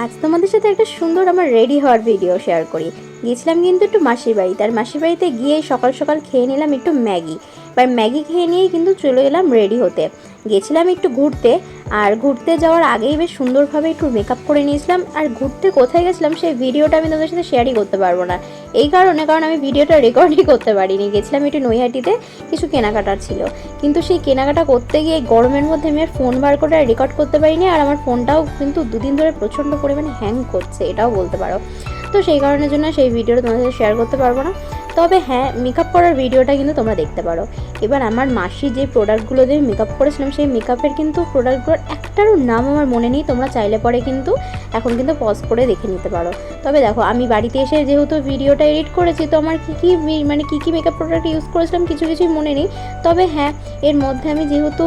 আজ তোমাদের সাথে একটা সুন্দর আমার রেডি হওয়ার ভিডিও শেয়ার করি। গিয়েছিলাম কিন্তু একটু মাসির বাড়িতে, আর মাসির বাড়িতে গিয়ে সকাল সকাল খেয়ে নিলাম একটু ম্যাগি। এবার ম্যাগি খেয়ে নিয়েই কিন্তু চলে গেলাম রেডি হতে। গেছিলাম একটু ঘুরতে, আর ঘুরতে যাওয়ার আগেই বেশ সুন্দরভাবে একটু মেকআপ করে নিয়েছিলাম। আর ঘুরতে কোথায় গেছিলাম সেই ভিডিওটা আমি তোমাদের সাথে শেয়ারই করতে পারবো না, এই কারণ আমি ভিডিওটা রেকর্ডই করতে পারিনি। গেছিলাম একটু নৈহাটিতে, কিছু কেনাকাটার ছিল, কিন্তু সেই কেনাকাটা করতে গিয়ে গরমের মধ্যে আমি আর ফোন বার করে রেকর্ড করতে পারিনি। আর আমার ফোনটাও কিন্তু দুদিন ধরে প্রচণ্ড পরিমাণে হ্যাং করছে, এটাও বলতে পারো। তো সেই কারণের জন্য সেই ভিডিওটা তোমাদের সাথে শেয়ার করতে পারবো না। তবে হ্যাঁ, মেকআপ করার ভিডিওটা কিন্তু তোমরা দেখতে পারো। এবার আমার মাসি যে প্রোডাক্টগুলো দিয়ে মেকআপ করেছিলাম, সেই মেকআপের কিন্তু প্রোডাক্টগুলোর একটারও নাম আমার মনে নেই। তোমরা চাইলে পরে কিন্তু এখন কিন্তু পজ করে দেখে নিতে পারো। তবে দেখো, আমি বাড়িতে এসে যেহেতু ভিডিওটা এডিট করেছি, তো আমার কী কী মেকআপ প্রোডাক্ট ইউজ করেছিলাম কিছুই মনে নেই। তবে হ্যাঁ, এর মধ্যে আমি যেহেতু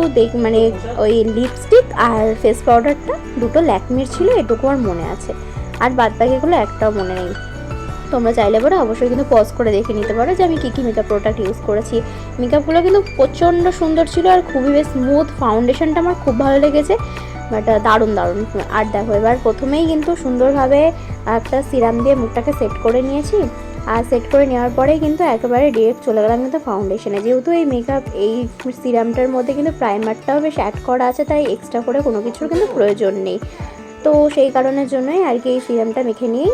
ওই লিপস্টিক আর ফেস পাউডারটা দুটো ল্যাকমির ছিল, এটুকু আমার মনে আছে। আর বাদ বাকিগুলো একটাও মনে নেই। তোমরা চাইলে পরে অবশ্যই কিন্তু পজ করে দেখে নিতে পারো যে আমি কী মেকআপ প্রোডাক্ট ইউজ করেছি। মেকআপগুলো কিন্তু প্রচণ্ড সুন্দর ছিল, আর খুবই বেশ স্মুথ। ফাউন্ডেশনটা আমার খুব ভালো লেগেছে, বাট দারুণ। আর দেখো, এবার প্রথমেই কিন্তু সুন্দরভাবে একটা সিরাম দিয়ে মুখটাকে সেট করে নিয়েছি। আর সেট করে নেওয়ার পরেই কিন্তু একেবারে ডিরেক্ট চলে গেলাম কিন্তু ফাউন্ডেশনে। যেহেতু এই সিরামটার মধ্যে কিন্তু প্রাইমারটাও বেশ অ্যাড করা আছে, তাই এক্সট্রা করে কোনো কিছুর কিন্তু প্রয়োজন নেই। তো সেই কারণের জন্যই আর কি এই সিরামটা মেখে নিয়েই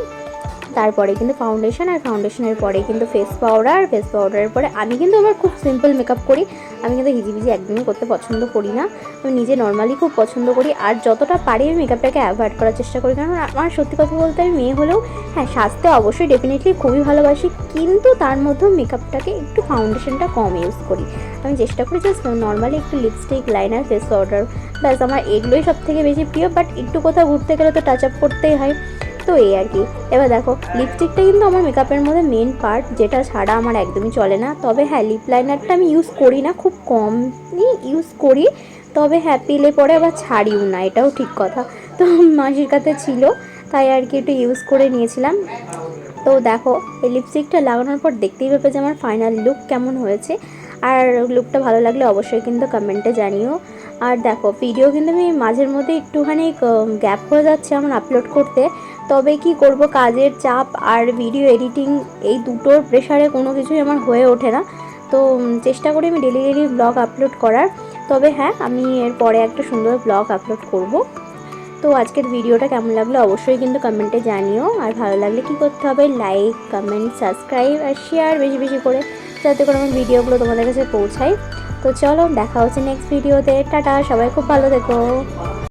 তারপরে কিন্তু ফাউন্ডেশন, আর ফাউন্ডেশনের পরে কিন্তু ফেস পাউডারের পরে আমি কিন্তু আমার খুব সিম্পল মেকআপ করি। আমি কিন্তু হিজিবিজি একদমই করতে পছন্দ করি না। আমি নিজে নর্মালি খুব পছন্দ করি, আর যতটা পারি আমি মেকআপটাকে অ্যাভয়েড করার চেষ্টা করি। কারণ আমার সত্যি কথা বলতে, আমি মেয়ে হলেও হ্যাঁ সাজতে অবশ্যই ডেফিনেটলি খুবই ভালোবাসি, কিন্তু তার মধ্যেও মেকআপটাকে একটু ফাউন্ডেশনটা কম ইউজ করি। আমি চেষ্টা করি জাস্ট নর্মালি একটু লিপস্টিক, লাইনার, ফেস পাউডার, ব্যাস আমার এগুলোই সব থেকে বেশি প্রিয়। বাট একটু কোথাও ঘুরতে গেলে তো টাচ আপ করতেই হয়, তো এই আর কি। এবার দেখো, লিপস্টিকটা কিন্তু আমার মেকআপের মধ্যে মেন পার্ট, যেটা ছাড়া আমার একদমই চলে না। তবে হ্যাঁ, লিপ লাইনারটা আমি ইউজ করি না, খুব কমই ইউজ করি। তবে হ্যাঁ, পেলে পরে আবার ছাড়িও না, এটাও ঠিক কথা। তো মাসির কাছে ছিল, তাই আর কি একটু ইউজ করে নিয়েছিলাম। তো দেখো, এই লিপস্টিকটা লাগানোর পর দেখতেই পাবে যে আমার ফাইনাল লুক কেমন হয়েছে। আর লুকটা ভালো লাগলে অবশ্যই কিন্তু কমেন্টে জানিও। আর দেখো, ভিডিও কিন্তু আমি মাঝের মধ্যে একটুখানি গ্যাপ হয়ে যাচ্ছে আমার আপলোড করতে। তবে কি করব, কাজের চাপ আর ভিডিও এডিটিং, এই দুটোর প্রেশারে কোনো কিছুই আমার হয়ে ওঠে না। তো চেষ্টা করি আমি ডেলি ব্লগ আপলোড করার। তবে হ্যাঁ, আমি এরপরে একটা সুন্দর ব্লগ আপলোড করব। তো আজকের ভিডিওটা কেমন লাগলো অবশ্যই কিন্তু কমেন্টে জানিও। আর ভালো লাগলে কি করতে হবে, লাইক, কমেন্ট, সাবস্ক্রাইব আর শেয়ার বেশি করে, যাতে করে আমার ভিডিওগুলো তোমাদের কাছে পৌঁছায়। তো চলো, দেখা হচ্ছে নেক্সট ভিডিওতে। টাটা, সবাই খুব ভালো থেকো।